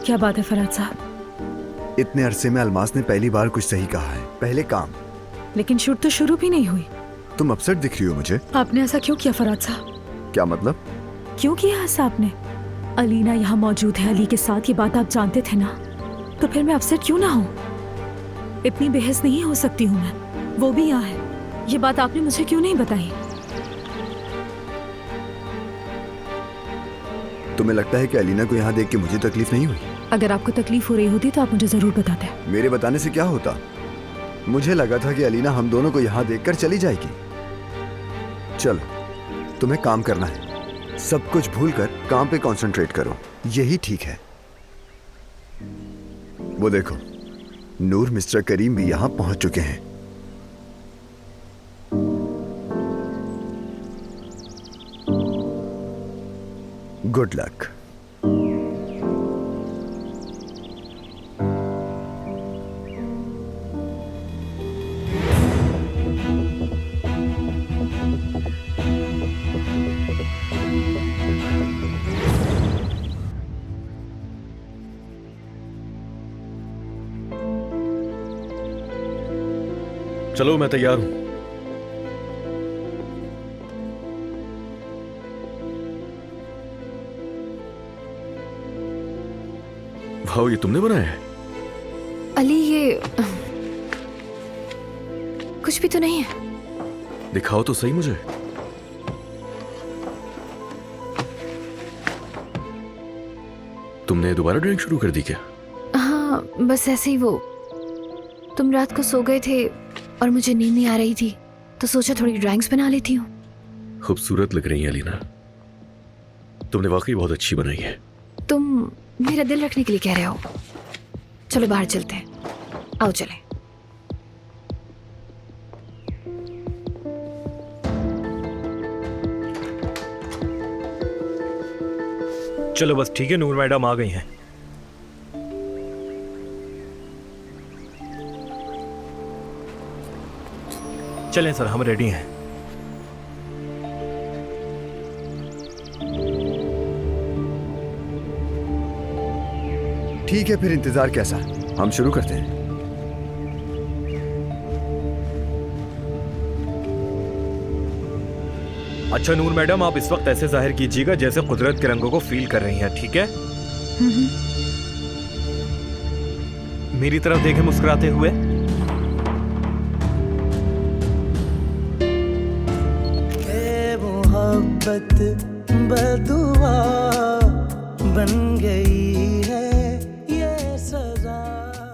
क्या बात है फराज साहब? इतने अरसे में अलमास ने पहली बार कुछ सही कहा है। पहले काम। लेकिन शूट तो शुरू भी नहीं हुई। तुम अपसेट दिख रही हो मुझे। आपने ऐसा क्यों किया फराज साहब? क्या मतलब? क्यों किया ऐसा आपने? अलीना यहाँ मौजूद है अली के साथ, ये बात आप जानते थे ना, तो फिर मैं अपसेट क्यों ना हूँ? इतनी बेहस नहीं हो सकती हूँ मैं, वो भी यहाँ है। ये बात आपने मुझे क्यों नहीं बताई? तुम्हें लगता है कि अलीना को यहाँ देख के मुझे तकलीफ नहीं हुई? अगर आपको तकलीफ हो रही होती तो आप मुझे जरूर बताते। मेरे बताने से क्या होता? मुझे लगा था कि अलीना हम दोनों को यहाँ देखकर चली जाएगी। चलो, तुम्हें काम करना है। सब कुछ भूलकर काम पे कंसंट्रेट करो, यही ठीक है। वो देखो, नूर मिस्टर करीम भी यहाँ पहुंच चुके हैं। Good luck. चलो, मैं तैयार हूं। भाव, ये तुमने बनाया है? अली, ये कुछ भी तो नहीं है। दिखाओ तो सही मुझे। तुमने दोबारा ड्राइंग शुरू कर दी क्या? हाँ, बस ऐसे ही। वो तुम रात को सो गए थे और मुझे नींद नहीं आ रही थी, तो सोचा थोड़ी ड्राइंग्स बना लेती हूँ। खूबसूरत लग रही है अलीना, तुमने वाकई बहुत अच्छी बनाई है। तुम मेरा दिल रखने के लिए कह रहे हो। चलो बाहर चलते हैं, आओ चले। चलो बस ठीक है, नूर मैडम आ गई हैं। चलें सर, हम रेडी हैं। ठीक है, फिर इंतजार कैसा? हम शुरू करते हैं। अच्छा नूर मैडम, आप इस वक्त ऐसे जाहिर कीजिएगा जैसे कुदरत के रंगों को फील कर रही हैं, ठीक है? मेरी तरफ देखें मुस्कुराते हुए। मोहब्बत बदुआ बन गई।